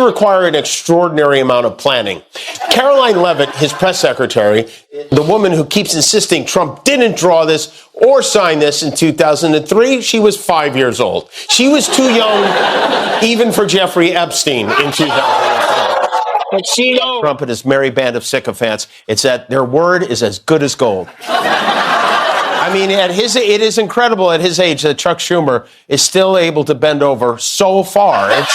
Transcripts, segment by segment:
require an extraordinary amount of planning. Karoline Leavitt, his press secretary, the woman who keeps insisting Trump didn't draw this or sign this in 2003, she was 5 years old. She was too young even for Jeffrey Epstein in 2003. But she knows Trump and his merry band of sycophants, it's that their word is as good as gold. I mean, it is incredible at his age that Chuck Schumer is still able to bend over so far.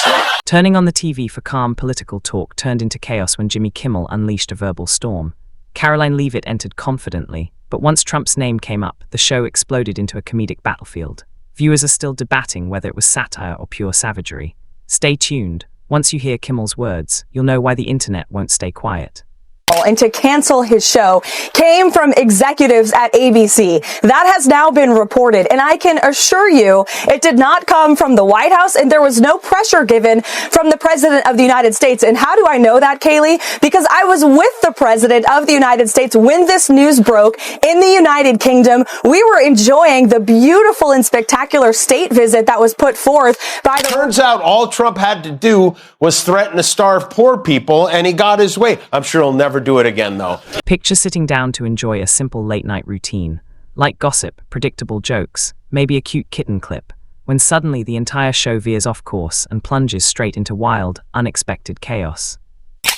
Turning on the TV for calm political talk turned into chaos when Jimmy Kimmel unleashed a verbal storm. Karoline Leavitt entered confidently, but once Trump's name came up, the show exploded into a comedic battlefield. Viewers are still debating whether it was satire or pure savagery. Stay tuned. Once you hear Kimmel's words, you'll know why the internet won't stay quiet. And to cancel his show came from executives at ABC. That has now been reported, and I can assure you it did not come from the White House, and there was no pressure given from the President of the United States. And how do I know that, Kaylee? Because I was with the President of the United States when this news broke in the United Kingdom. We were enjoying the beautiful and spectacular state visit that was put forth by the... Turns out all Trump had to do was threaten to starve poor people, and he got his way. I'm sure he'll never do it again, though. Picture sitting down to enjoy a simple late-night routine. Light gossip, predictable jokes, maybe a cute kitten clip, when suddenly the entire show veers off course and plunges straight into wild, unexpected chaos.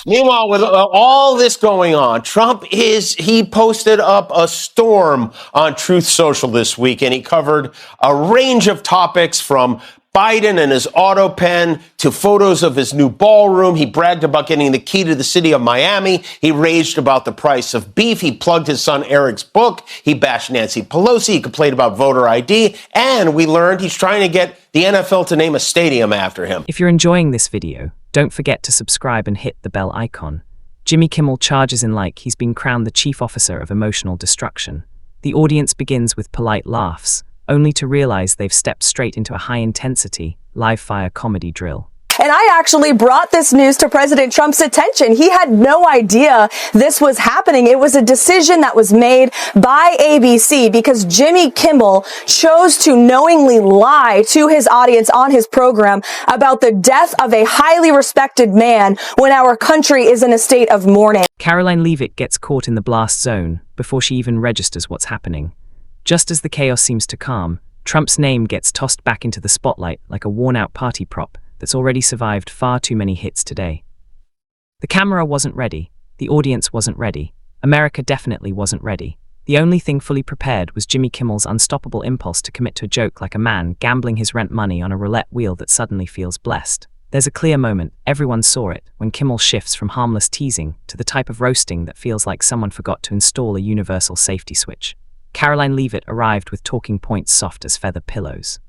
Meanwhile, with all this going on, he posted up a storm on Truth Social this week, and he covered a range of topics from Biden and his auto pen to photos of his new ballroom. He bragged about getting the key to the city of Miami. He raged about the price of beef. He plugged his son Eric's book. He bashed Nancy Pelosi. He complained about voter ID. And we learned he's trying to get the NFL to name a stadium after him. If you're enjoying this video, don't forget to subscribe and hit the bell icon. Jimmy Kimmel charges in like he's been crowned the chief officer of emotional destruction. The audience begins with polite laughs, only to realize they've stepped straight into a high-intensity, live-fire comedy drill. And I actually brought this news to President Trump's attention. He had no idea this was happening. It was a decision that was made by ABC because Jimmy Kimmel chose to knowingly lie to his audience on his program about the death of a highly respected man when our country is in a state of mourning. Karoline Leavitt gets caught in the blast zone before she even registers what's happening. Just as the chaos seems to calm, Trump's name gets tossed back into the spotlight like a worn-out party prop that's already survived far too many hits today. The camera wasn't ready. The audience wasn't ready. America definitely wasn't ready. The only thing fully prepared was Jimmy Kimmel's unstoppable impulse to commit to a joke like a man gambling his rent money on a roulette wheel that suddenly feels blessed. There's a clear moment, everyone saw it, when Kimmel shifts from harmless teasing to the type of roasting that feels like someone forgot to install a universal safety switch. Karoline Leavitt arrived with talking points soft as feather pillows.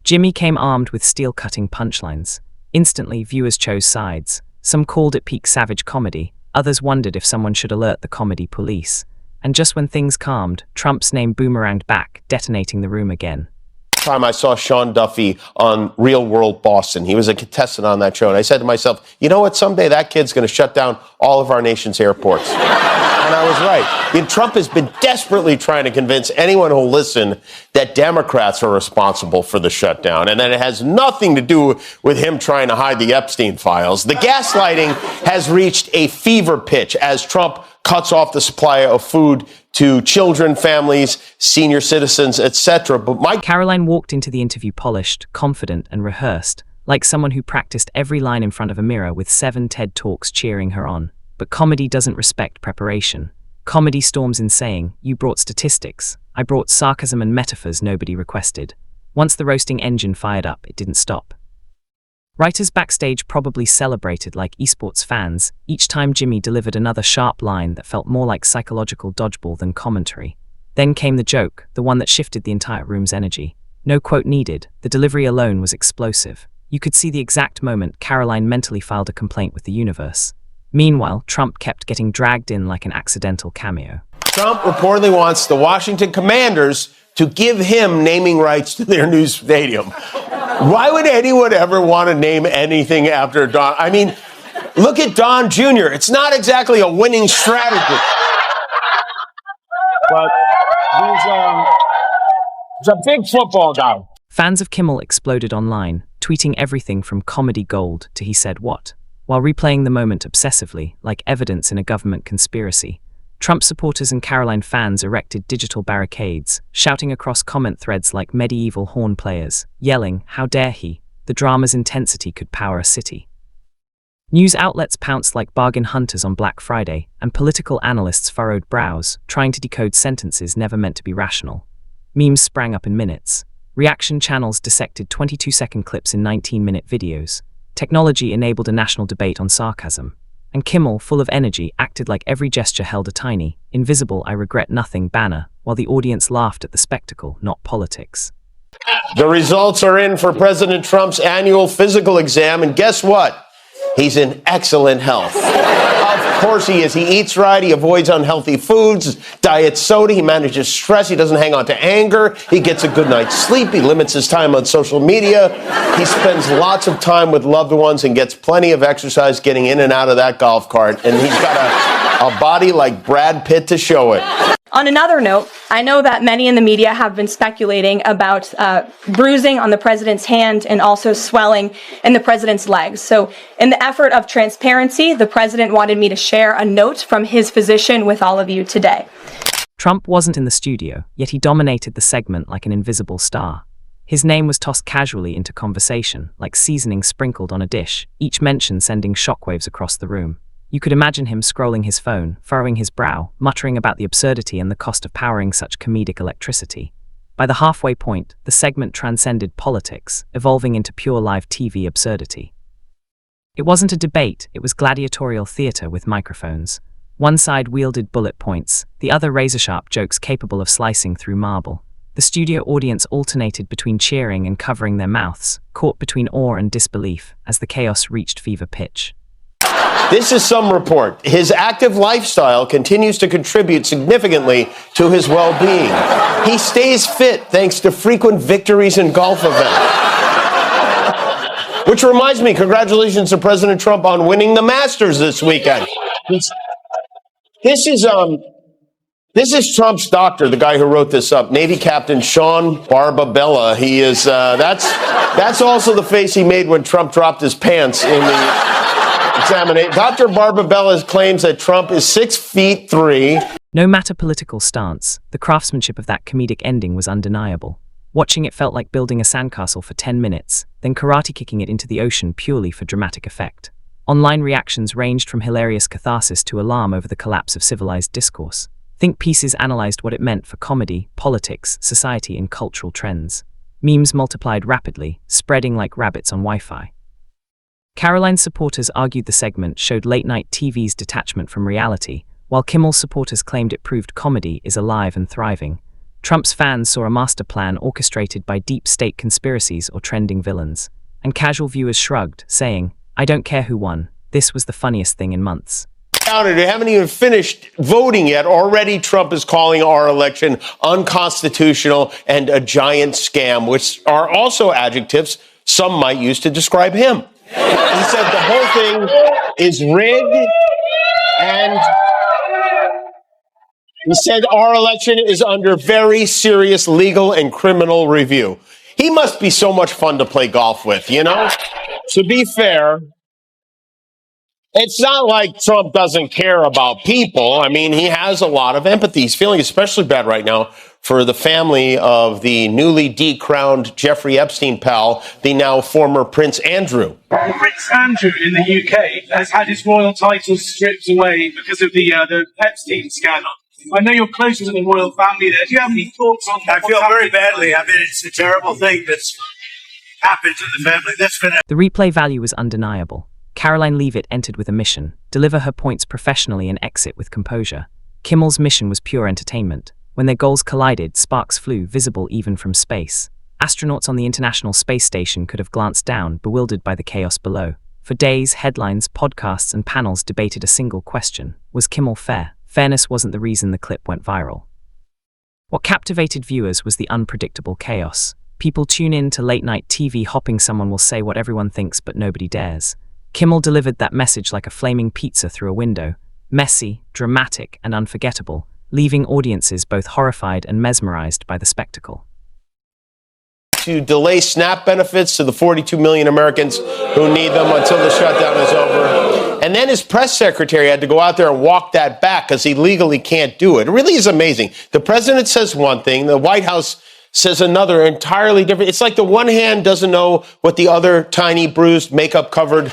Jimmy came armed with steel-cutting punchlines. Instantly, viewers chose sides. Some called it peak savage comedy. Others wondered if someone should alert the comedy police. And just when things calmed, Trump's name boomeranged back, detonating the room again. Time I saw Sean Duffy on Real World Boston. He was a contestant on that show. And I said to myself, you know what? Someday that kid's going to shut down all of our nation's airports. And I was right. And Trump has been desperately trying to convince anyone who'll listen that Democrats are responsible for the shutdown and that it has nothing to do with him trying to hide the Epstein files. The gaslighting has reached a fever pitch as Trump cuts off the supply of food to children, families, senior citizens, etc. But Karoline walked into the interview polished, confident, and rehearsed, like someone who practiced every line in front of a mirror with 7 TED Talks cheering her on. But comedy doesn't respect preparation. Comedy storms in saying, "You brought statistics. I brought sarcasm and metaphors nobody requested." Once the roasting engine fired up, it didn't stop. Writers backstage probably celebrated like esports fans each time Jimmy delivered another sharp line that felt more like psychological dodgeball than commentary. Then came the joke, the one that shifted the entire room's energy. No quote needed, the delivery alone was explosive. You could see the exact moment Karoline mentally filed a complaint with the universe. Meanwhile, Trump kept getting dragged in like an accidental cameo. Trump reportedly wants the Washington Commanders to give him naming rights to their new stadium. Why would anyone ever want to name anything after Don? I mean, look at Don Jr. It's not exactly a winning strategy. But he's a big football guy. Fans of Kimmel exploded online, tweeting everything from comedy gold to he said what, while replaying the moment obsessively, like evidence in a government conspiracy. Trump supporters and Karoline fans erected digital barricades, shouting across comment threads like medieval horn players, yelling, "How dare he?" The drama's intensity could power a city. News outlets pounced like bargain hunters on Black Friday, and political analysts furrowed brows, trying to decode sentences never meant to be rational. Memes sprang up in minutes. Reaction channels dissected 22-second clips in 19-minute videos. Technology enabled a national debate on sarcasm. And Kimmel, full of energy, acted like every gesture held a tiny, invisible "I regret nothing" banner, while the audience laughed at the spectacle, not politics. The results are in for President Trump's annual physical exam, and guess what? He's in excellent health. Of course he is. He eats right. He avoids unhealthy foods, diet soda. He manages stress. He doesn't hang on to anger. He gets a good night's sleep. He limits his time on social media. He spends lots of time with loved ones and gets plenty of exercise getting in and out of that golf cart. And he's got a body like Brad Pitt to show it. On another note, I know that many in the media have been speculating about bruising on the president's hand and also swelling in the president's legs. So in the effort of transparency, the president wanted me to share a note from his physician with all of you today. Trump wasn't in the studio, yet he dominated the segment like an invisible star. His name was tossed casually into conversation, like seasoning sprinkled on a dish, each mention sending shockwaves across the room. You could imagine him scrolling his phone, furrowing his brow, muttering about the absurdity and the cost of powering such comedic electricity. By the halfway point, the segment transcended politics, evolving into pure live TV absurdity. It wasn't a debate, it was gladiatorial theater with microphones. One side wielded bullet points, the other razor-sharp jokes capable of slicing through marble. The studio audience alternated between cheering and covering their mouths, caught between awe and disbelief, as the chaos reached fever pitch. This is some report. His active lifestyle continues to contribute significantly to his well-being. He stays fit thanks to frequent victories in golf events. Which reminds me, congratulations to President Trump on winning the Masters this weekend. This is Trump's doctor, the guy who wrote this up, Navy Captain Sean Barbabella. He is that's also the face he made when Trump dropped his pants in the examination. Dr. Barbabella claims that Trump is 6'3". No matter political stance, the craftsmanship of that comedic ending was undeniable. Watching it felt like building a sandcastle for 10 minutes, then karate kicking it into the ocean purely for dramatic effect. Online reactions ranged from hilarious catharsis to alarm over the collapse of civilized discourse. Think pieces analyzed what it meant for comedy, politics, society, and cultural trends. Memes multiplied rapidly, spreading like rabbits on Wi-Fi. Karoline's supporters argued the segment showed late-night TV's detachment from reality, while Kimmel's supporters claimed it proved comedy is alive and thriving. Trump's fans saw a master plan orchestrated by deep state conspiracies or trending villains. And casual viewers shrugged, saying, "I don't care who won, this was the funniest thing in months." They haven't even finished voting yet. Already Trump is calling our election unconstitutional and a giant scam, which are also adjectives some might use to describe him. He said the whole thing is rigged, and he said our election is under very serious legal and criminal review. He must be so much fun to play golf with, you know? To be fair, it's not like Trump doesn't care about people. I mean, he has a lot of empathy. He's feeling especially bad right now for the family of the newly decrowned Jeffrey Epstein pal, the now former Prince Andrew. Prince Andrew in the UK has had his royal titles stripped away because of the Epstein scandal. I know you're closer to the royal family there. Do you have any thoughts on that? I feel very badly. I mean, it's a terrible thing that's happened to the family. The replay value was undeniable. Karoline Leavitt entered with a mission: deliver her points professionally and exit with composure. Kimmel's mission was pure entertainment. When their goals collided, sparks flew, visible even from space. Astronauts on the International Space Station could have glanced down, bewildered by the chaos below. For days, headlines, podcasts, and panels debated a single question: was Kimmel fair? Fairness wasn't the reason the clip went viral. What captivated viewers was the unpredictable chaos. People tune in to late-night TV hopping someone will say what everyone thinks but nobody dares. Kimmel delivered that message like a flaming pizza through a window, messy, dramatic, and unforgettable, leaving audiences both horrified and mesmerized by the spectacle. to delay SNAP benefits to the 42 million Americans who need them until the shutdown is over. And then his press secretary had to go out there and walk that back because he legally can't do it. It really is amazing. The president says one thing, the White House says another entirely different. It's like the one hand doesn't know what the other tiny, bruised, makeup-covered,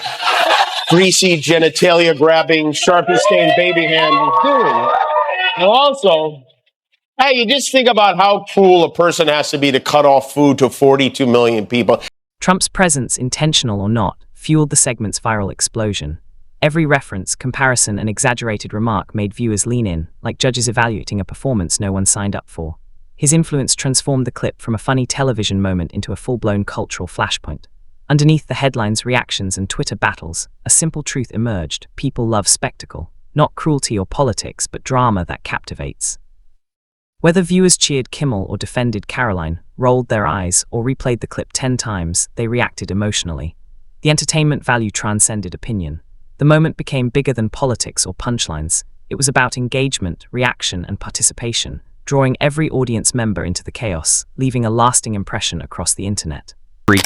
greasy, genitalia-grabbing, Sharpie-stained baby hand is doing. And also, hey, you just think about how cruel a person has to be to cut off food to 42 million people. Trump's presence, intentional or not, fueled the segment's viral explosion. Every reference, comparison, and exaggerated remark made viewers lean in, like judges evaluating a performance no one signed up for. His influence transformed the clip from a funny television moment into a full-blown cultural flashpoint. Underneath the headlines, reactions, and Twitter battles, a simple truth emerged: people love spectacle, not cruelty or politics, but drama that captivates. Whether viewers cheered Kimmel or defended Karoline, rolled their eyes, or replayed the clip 10 times, they reacted emotionally. The entertainment value transcended opinion. The moment became bigger than politics or punchlines. It was about engagement, reaction, and participation, drawing every audience member into the chaos, leaving a lasting impression across the internet.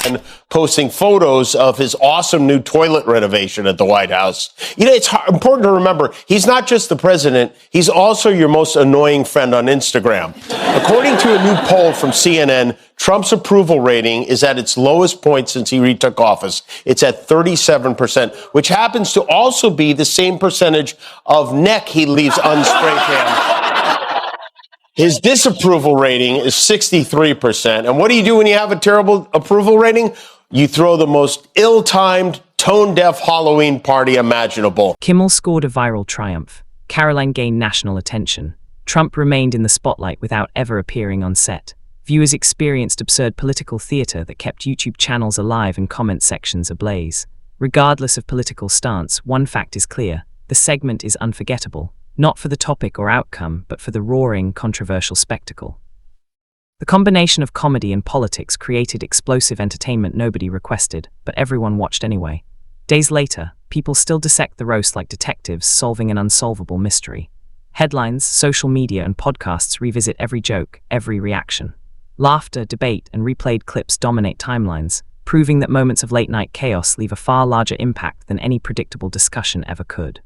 And posting photos of his awesome new toilet renovation at the White House. You know, it's important to remember, he's not just the president, he's also your most annoying friend on Instagram. According to a new poll from CNN, Trump's approval rating is at its lowest point since he retook office. It's at 37%, which happens to also be the same percentage of neck he leaves unspray tanned. His disapproval rating is 63%. And what do you do when you have a terrible approval rating? You throw the most ill-timed, tone-deaf Halloween party imaginable. Kimmel scored a viral triumph. Karoline gained national attention. Trump remained in the spotlight without ever appearing on set. Viewers experienced absurd political theater that kept YouTube channels alive and comment sections ablaze. Regardless of political stance, one fact is clear: the segment is unforgettable. Not for the topic or outcome, but for the roaring, controversial spectacle. The combination of comedy and politics created explosive entertainment nobody requested, but everyone watched anyway. Days later, people still dissect the roast like detectives solving an unsolvable mystery. Headlines, social media, and podcasts revisit every joke, every reaction. Laughter, debate, and replayed clips dominate timelines, proving that moments of late-night chaos leave a far larger impact than any predictable discussion ever could.